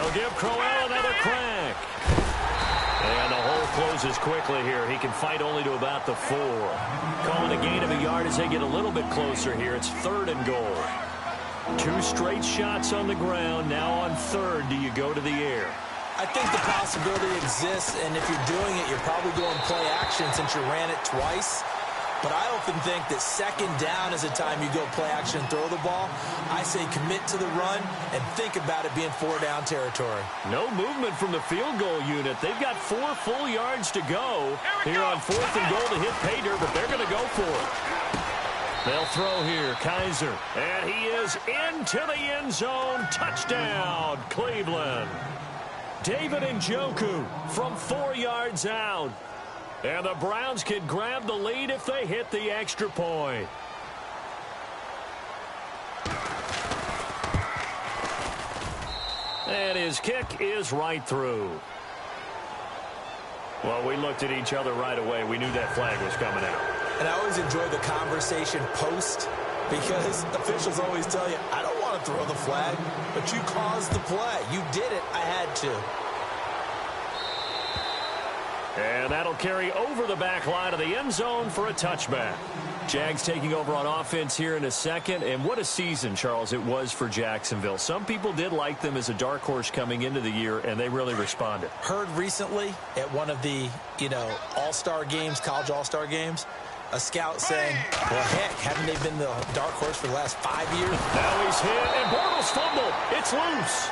They'll give Crowell another crack. And the hole closes quickly here. He can fight only to about the 4. Calling a gain of a yard as they get a little bit closer here. It's 3rd and goal. 2 straight shots on the ground. Now on 3rd, do you go to the air? I think the possibility exists, and if you're doing it, you're probably going play action since you ran it twice. But I often think that 2nd down is the time you go play action and throw the ball. I say commit to the run and think about it being 4-down territory. No movement from the field goal unit. They've got 4 full yards to go here on 4th and goal to hit pay dirt, but they're going to go for it. They'll throw here, Kaiser. And he is into the end zone. Touchdown, Cleveland. David Njoku from 4 yards out. And the Browns can grab the lead if they hit the extra point. And his kick is right through. Well, we looked at each other right away. We knew that flag was coming out. And I always enjoy the conversation post because officials always tell you, I don't want to throw the flag, but you caused the play. You did it. I had to. And that'll carry over the back line of the end zone for a touchback. Jags taking over on offense here in a second. And what a season, Charles, it was for Jacksonville. Some people did like them as a dark horse coming into the year, and they really responded. Heard recently at one of the, all-star games, college all-star games, a scout saying, well, heck, haven't they been the dark horse for the last 5 years? Now he's hit, and Bortles fumbled. It's loose.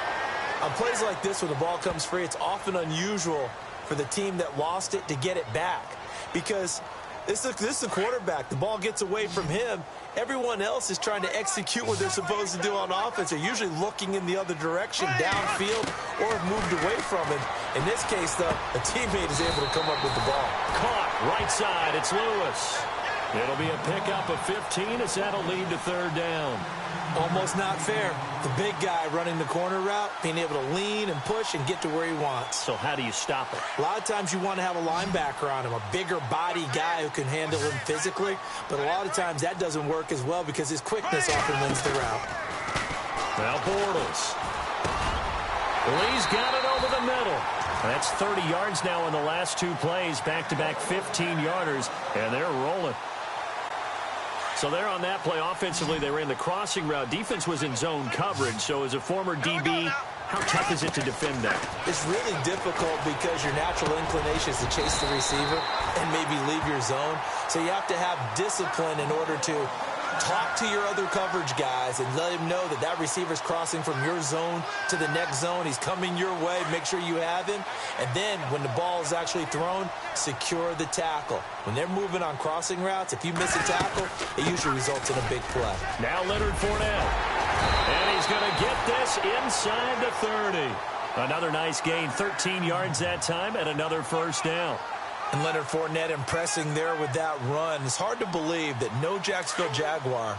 On plays like this where the ball comes free, it's often unusual for the team that lost it to get it back. Because this is the quarterback. The ball gets away from him. Everyone else is trying to execute what they're supposed to do on offense. They're usually looking in the other direction, downfield, or have moved away from him. In this case, though, a teammate is able to come up with the ball. Caught, right side, it's Lewis. It'll be a pickup of 15 as that'll lead to 3rd down. Almost not fair. The big guy running the corner route, being able to lean and push and get to where he wants. So how do you stop it? A lot of times you want to have a linebacker on him, a bigger body guy who can handle him physically. But a lot of times that doesn't work as well because his quickness often wins the route. Now Bortles. Lee's got it over the middle. That's 30 yards now in the last 2 plays. Back-to-back 15-yarders, and they're rolling. So there on that play, offensively, they ran the crossing route. Defense was in zone coverage. So as a former DB, how tough is it to defend that? It's really difficult because your natural inclination is to chase the receiver and maybe leave your zone. So you have to have discipline in order to talk to your other coverage guys and let him know that that receiver's crossing from your zone to the next zone. He's coming your way. Make sure you have him. And then when the ball is actually thrown, secure the tackle. When they're moving on crossing routes, if you miss a tackle, it usually results in a big play. Now Leonard Fournette. And he's going to get this inside the 30. Another nice gain, 13 yards that time, and another 1st down. And Leonard Fournette impressing there with that run. It's hard to believe that no Jacksonville Jaguar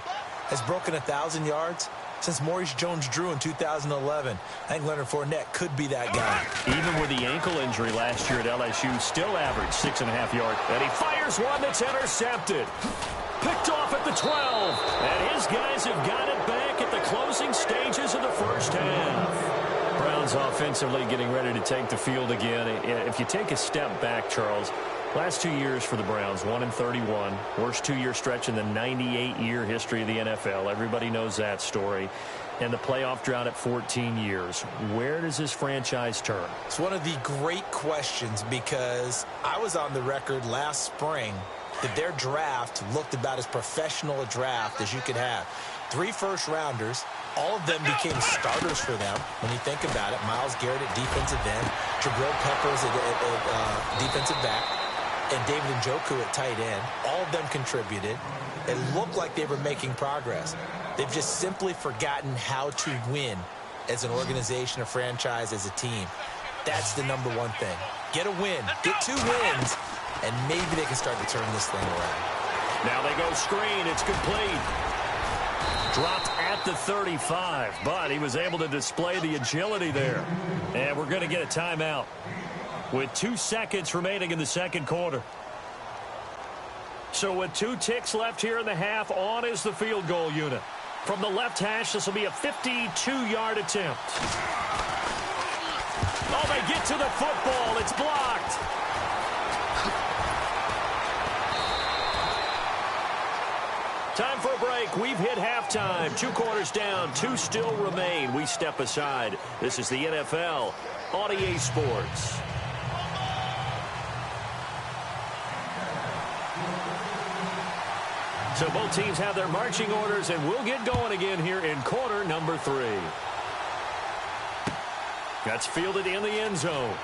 has broken 1,000 yards since Maurice Jones-Drew in 2011. I think Leonard Fournette could be that guy. Even with the ankle injury last year at LSU, still averaged 6.5 yards. And he fires one that's intercepted. Picked off at the 12. And his guys have got it back at the closing stages of the 1st half. Browns offensively getting ready to take the field again. If you take a step back, Charles, last 2 years for the Browns, 1-31, worst 2-year stretch in the 98-year history of the NFL. Everybody knows that story. And the playoff drought at 14 years. Where does this franchise turn? It's one of the great questions because I was on the record last spring that their draft looked about as professional a draft as you could have. 3 first-rounders. All of them became starters for them when you think about it. Myles Garrett at defensive end, Jabril Peppers at defensive back, and David Njoku at tight end. All of them contributed. It looked like they were making progress. They've just simply forgotten how to win as an organization, a franchise, as a team. That's the number one thing. Get a win. Get 2 wins, and maybe they can start to turn this thing around. Now they go screen. It's complete. Dropped at the 35, but he was able to display the agility there. And we're going to get a timeout with 2 seconds remaining in the 2nd quarter. So with 2 ticks left here in the half, on is the field goal unit. From the left hash, this will be a 52-yard attempt. Oh, they get to the football. It's blocked. Time for a break. We've hit halftime. 2 quarters down. 2 still remain. We step aside. This is the NFL on EA Sports. So both teams have their marching orders, and we'll get going again here in quarter number 3. That's fielded in the end zone.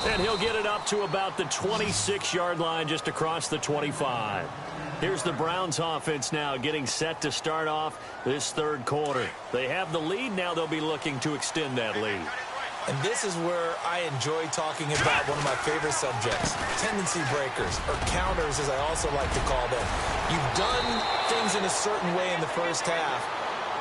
And he'll get it up to about the 26-yard line, just across the 25. Here's the Browns offense now getting set to start off this third quarter. They have the lead. Now they'll be looking to extend that lead. And this is where I enjoy talking about one of my favorite subjects, tendency breakers, or counters as I also like to call them. You've done things in a certain way in the first half,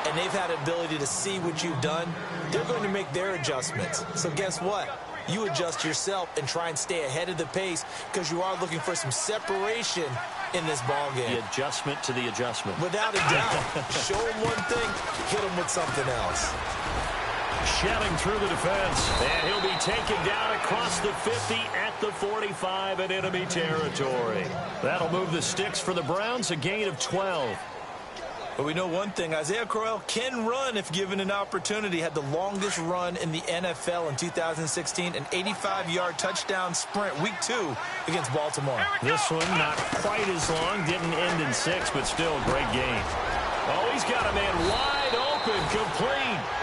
and they've had the ability to see what you've done. They're going to make their adjustments. So guess what? You adjust yourself and try and stay ahead of the pace because you are looking for some separation in this ball game. The adjustment to the adjustment. Without a doubt. Show them one thing, hit them with something else. Shelling through the defense, and he'll be taken down across the 50 at the 45 in enemy territory. That'll move the sticks for the Browns, a gain of 12. But we know one thing, Isaiah Crowell can run if given an opportunity. Had the longest run in the NFL in 2016, an 85-yard touchdown sprint, week 2 against Baltimore. This one not quite as long, didn't end in 6, but still a great game. Oh, he's got a man wide open, complete.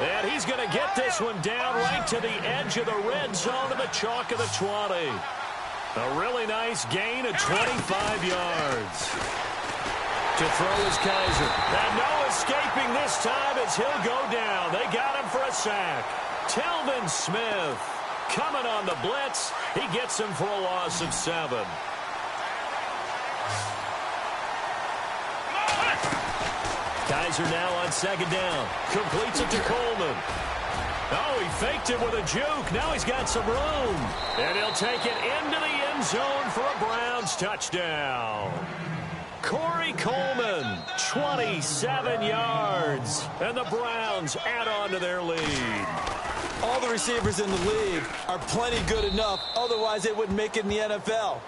And he's going to get this one down right to the edge of the red zone to the chalk of the 20. A really nice gain of 25 yards. To throw is Kaiser. And no escaping this time as he'll go down. They got him for a sack. Telvin Smith coming on the blitz. He gets him for a loss of 7. Kaiser now on second down. Completes it to Coleman. Oh, he faked it with a juke. Now he's got some room. And he'll take it into the end zone for a Browns touchdown. Corey Coleman, 27 yards. And the Browns add on to their lead. All the receivers in the league are plenty good enough. Otherwise, they wouldn't make it in the NFL.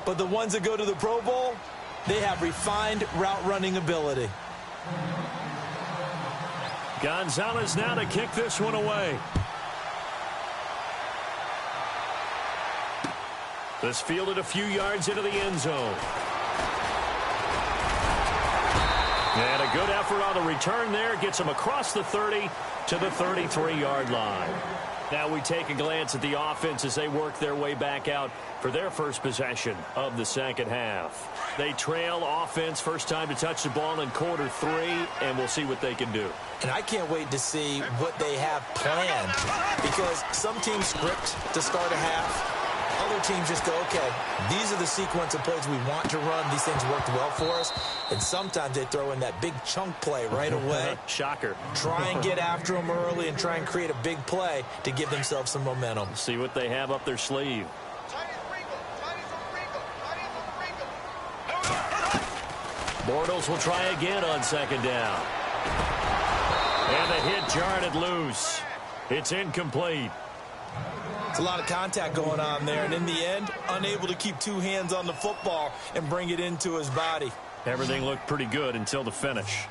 But the ones that go to the Pro Bowl, they have refined route running ability. Gonzalez now to kick this one away. This fielded a few yards into the end zone. And a good effort on the return there. Gets him across the 30 to the 33-yard line. Now we take a glance at the offense as they work their way back out for their first possession of the second half. They trail offense, first time to touch the ball in quarter 3, and we'll see what they can do. And I can't wait to see what they have planned, because some teams script to start a half. Other teams just go, okay, these are the sequence of plays we want to run. These things worked well for us. And sometimes they throw in that big chunk play right away. Shocker. Try and get after them early and try and create a big play to give themselves some momentum. See what they have up their sleeve. Bortles will try again on second down. And the hit jarred it loose. It's incomplete. It's a lot of contact going on there, and in the end, unable to keep 2 hands on the football and bring it into his body. Everything looked pretty good until the finish.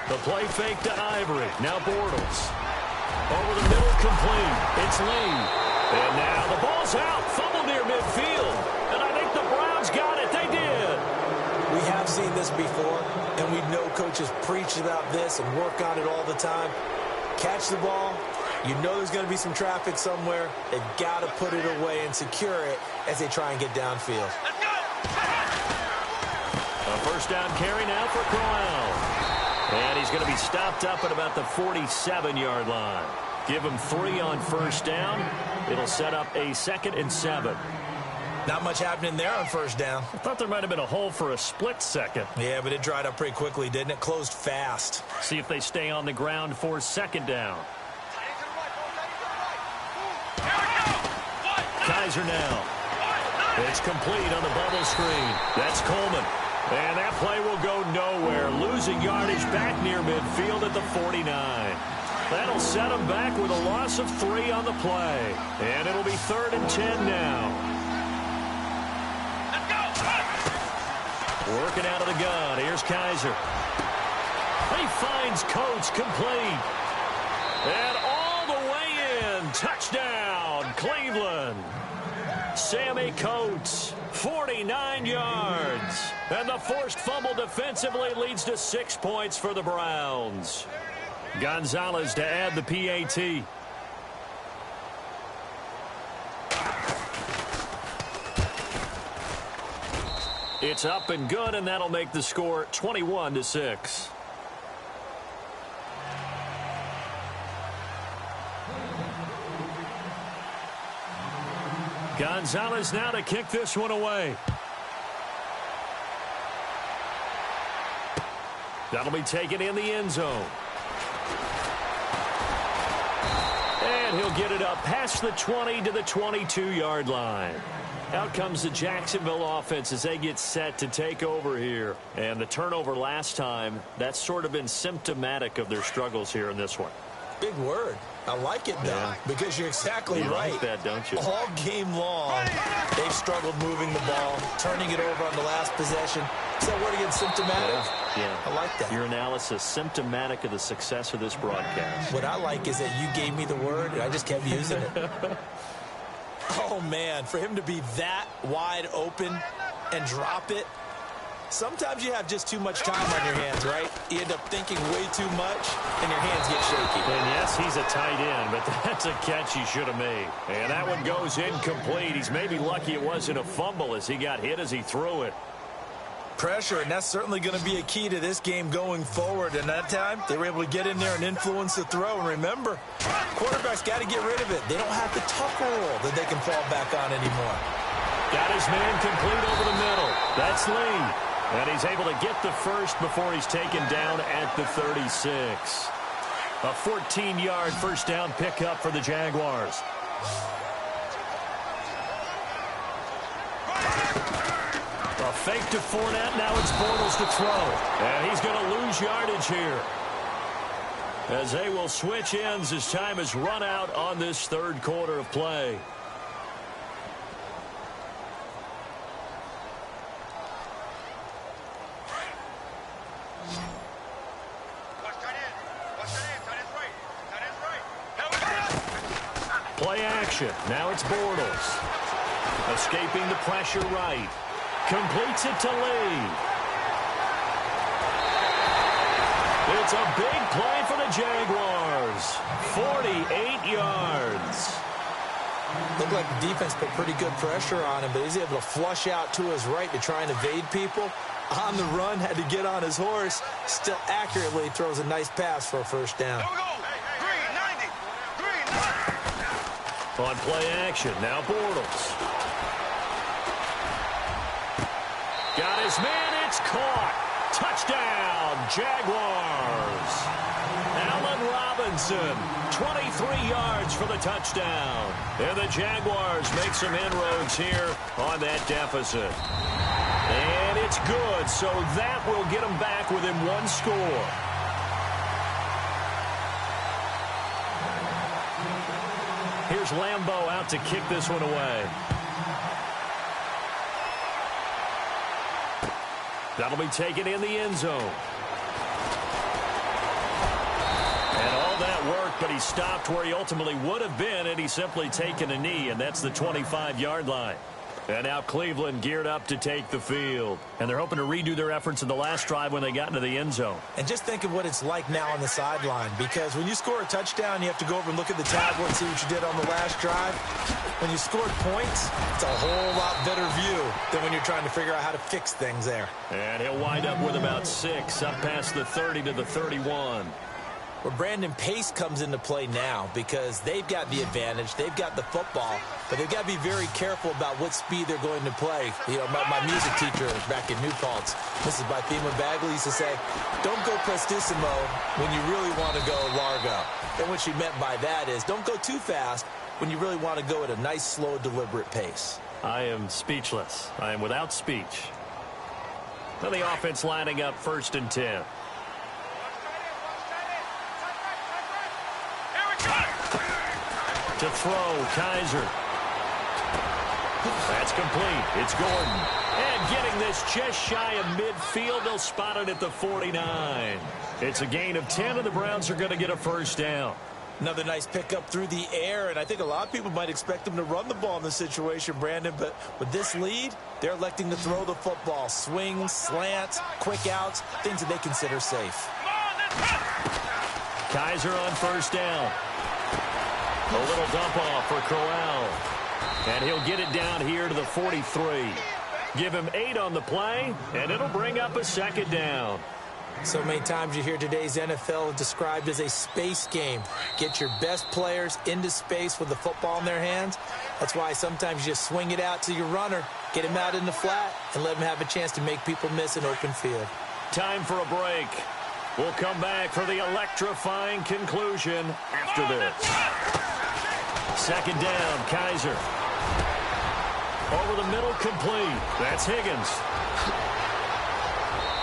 The play fake to Ivory. Now Bortles. Over the middle, complete. It's Lee. And now the ball's out. Fumble near midfield. And I think the Browns got it. They did. We have seen this before, and we know coaches preach about this and work on it all the time. Catch the ball. You know there's going to be some traffic somewhere. They've got to put it away and secure it as they try and get downfield. A first down carry now for Crowell. And he's going to be stopped up at about the 47-yard line. Give him 3 on first down. It'll set up a 2nd and 7. Not much happening there on first down. I thought there might have been a hole for a split second. Yeah, but it dried up pretty quickly, didn't it? Closed fast. See if they stay on the ground for second down. Kaiser now. It's complete on the bubble screen. That's Coleman. And that play will go nowhere, losing yardage back near midfield at the 49. That'll set him back with a loss of 3 on the play. And it'll be 3rd and 10 now. Let's go! Working out of the gun. Here's Kaiser. He finds Coates complete. And all the way in. Touchdown, Cleveland. Sammy Coates, 49 yards. And the forced fumble defensively leads to 6 points for the Browns. Gonzalez to add the PAT. It's up and good, and that'll make the score 21-6. Gonzalez now to kick this one away. That'll be taken in the end zone. And he'll get it up past the 20 to the 22-yard line. Out comes the Jacksonville offense as they get set to take over here. And the turnover last time, that's sort of been symptomatic of their struggles here in this one. Big word. I like it, though, because you're exactly right. You like that, don't you? All game long, they've struggled moving the ball, turning it over on the last possession. Is that word again, symptomatic? Yeah. I like that. Your analysis, symptomatic of the success of this broadcast. What I like is that you gave me the word, and I just kept using it. Oh, man, for him to be that wide open and drop it. Sometimes you have just too much time on your hands, right? You end up thinking way too much, and your hands get shaky. And yes, he's a tight end, but that's a catch he should have made. And that one goes incomplete. He's maybe lucky it wasn't a fumble as he got hit as he threw it. Pressure, and that's certainly going to be a key to this game going forward. And that time, they were able to get in there and influence the throw. And remember, quarterbacks got to get rid of it. They don't have the tucker roll that they can fall back on anymore. Got his man complete over the middle. That's Lee. And he's able to get the first before he's taken down at the 36. A 14-yard first down pickup for the Jaguars. A fake to Fournette. Now it's Bortles to throw. And he's going to lose yardage here, as they will switch ends as time has run out on this third quarter of play. Play action. Now it's Bortles. Escaping the pressure right. Completes it to Lee. It's a big play for the Jaguars. 48 yards. Looked like the defense put pretty good pressure on him, but he's able to flush out to his right to try and evade people. On the run, had to get on his horse. Still accurately throws a nice pass for a first down. On play action, now Bortles. Got his man, it's caught. Touchdown, Jaguars. Allen Robinson, 23 yards for the touchdown. And the Jaguars make some inroads here on that deficit. And it's good, so that will get them back within one score. Here's Lambeau out to kick this one away. That'll be taken in the end zone. And all that work, but he stopped where he ultimately would have been had he simply taken a knee, and that's the 25-yard line. And now Cleveland geared up to take the field. And they're hoping to redo their efforts in the last drive when they got into the end zone. And just think of what it's like now on the sideline, because when you score a touchdown, you have to go over and look at the tablet and see what you did on the last drive. When you scored points, it's a whole lot better view than when you're trying to figure out how to fix things there. And he'll wind up with about 6, up past the 30 to the 31. Where Brandon Pace comes into play now, because they've got the advantage, they've got the football, but they've got to be very careful about what speed they're going to play. You know, my music teacher back in New Paltz, Mrs. Bythema Bagley, used to say, don't go prestissimo when you really want to go largo. And what she meant by that is don't go too fast when you really want to go at a nice, slow, deliberate pace. I am speechless. I am without speech. Now the offense lining up 1st and 10. To throw, Kaiser. That's complete. It's Gordon. And getting this just shy of midfield, they'll spot it at the 49. It's a gain of 10, and the Browns are going to get a 1st down. Another nice pickup through the air, and I think a lot of people might expect them to run the ball in this situation, Brandon, but with this lead, they're electing to throw the football. Swings, slants, quick outs, things that they consider safe. Kaiser on 1st down. A little dump off for Corral. And he'll get it down here to the 43. Give him 8 on the play, and it'll bring up a 2nd down. So many times you hear today's NFL described as a space game. Get your best players into space with the football in their hands. That's why sometimes you just swing it out to your runner, get him out in the flat, and let him have a chance to make people miss an open field. Time for a break. We'll come back for the electrifying conclusion after this. 2nd down, Kaiser. Over the middle, complete. That's Higgins.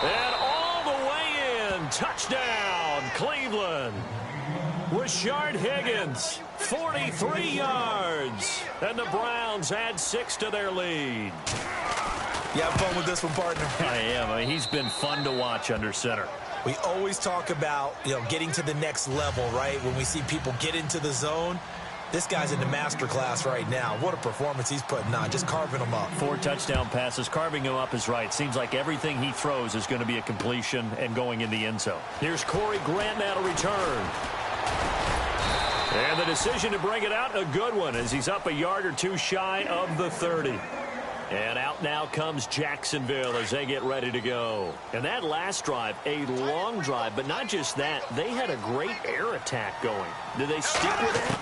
And all the way in. Touchdown, Cleveland. Rashard Higgins, 43 yards. And the Browns add 6 to their lead. You have fun with this one, partner? I am. I mean, he's been fun to watch under center. We always talk about, getting to the next level, right? When we see people get into the zone. This guy's in the master class right now. What a performance he's putting on, just carving them up. 4 touchdown passes. Carving him up is right. Seems like everything he throws is going to be a completion and going in the end zone. Here's Corey Grant now to return. And the decision to bring it out, a good one, as he's up a yard or 2 shy of the 30. And out now comes Jacksonville as they get ready to go. And that last drive, a long drive, but not just that. They had a great air attack going. Did they stick with that?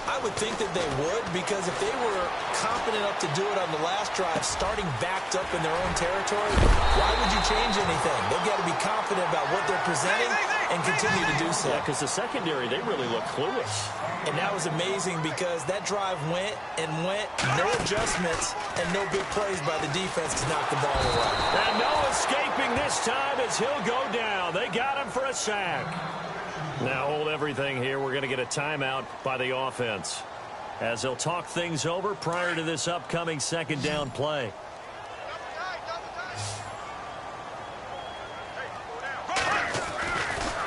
I would think that they would, because if they were confident enough to do it on the last drive, starting backed up in their own territory, why would you change anything? They've got to be confident about what they're presenting and continue to do so. Yeah, because the secondary, they really look clueless. And that was amazing because that drive went and went, no adjustments, and no big plays by the defense to knock the ball away. And no escaping this time as he'll go down. They got him for a sack. Now hold everything here. We're going to get a timeout by the offense as they'll talk things over prior to this upcoming 2nd down play.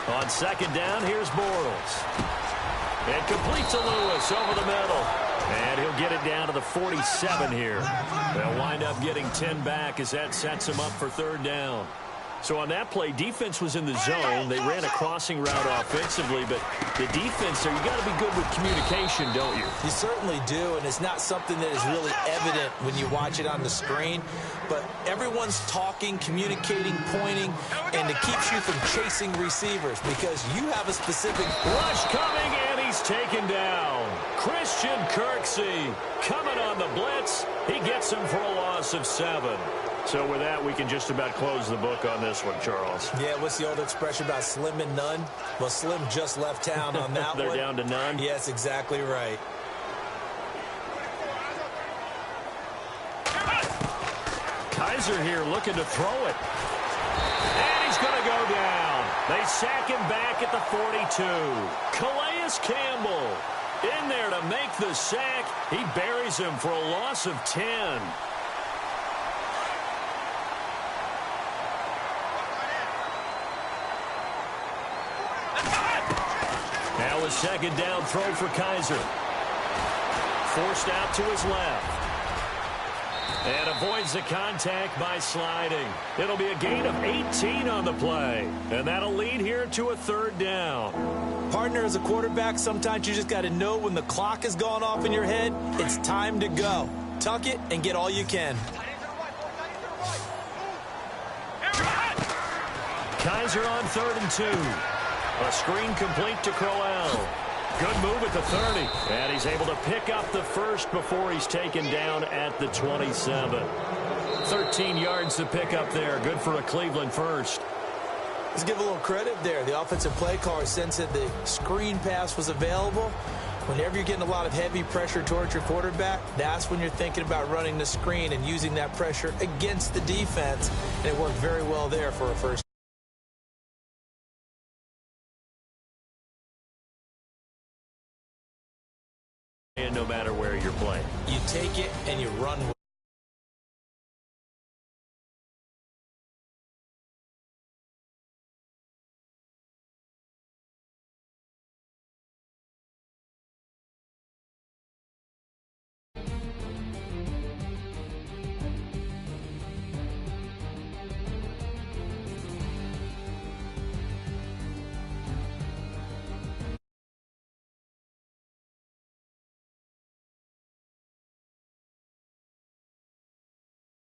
On 2nd down, here's Bortles. It completes to Lewis over the middle. And he'll get it down to the 47 here. They'll wind up getting 10 back as that sets him up for 3rd down. So on that play, defense was in the zone. They ran a crossing route offensively, but the defense there, you got to be good with communication, don't you? You certainly do, and it's not something that is really evident when you watch it on the screen. But everyone's talking, communicating, pointing, and it keeps you from chasing receivers because you have a specific rush coming, and he's taken down. Christian Kirksey coming on the blitz. He gets him for a loss of 7. So with that, we can just about close the book on this one, Charles. Yeah, what's the old expression about slim and none? Well, Slim just left town on that They're one. They're down to none? Yes, exactly right. Kaiser here looking to throw it. And he's going to go down. They sack him back at the 42. Calais Campbell in there to make the sack. He buries him for a loss of 10. Now a 2nd down throw for Kaiser. Forced out to his left. And avoids the contact by sliding. It'll be a gain of 18 on the play. And that'll lead here to a 3rd down. Partner, as a quarterback, sometimes you just got to know when the clock has gone off in your head, it's time to go. Tuck it and get all you can. Kaiser on 3rd and 2. A screen complete to Crowell. Good move at the 30. And he's able to pick up the 1st before he's taken down at the 27. 13 yards to pick up there. Good for a Cleveland 1st. Let's give a little credit there. The offensive play caller sensed that the screen pass was available. Whenever you're getting a lot of heavy pressure towards your quarterback, that's when you're thinking about running the screen and using that pressure against the defense. And it worked very well there for a first. And no matter where you're playing. You take it and you run with it.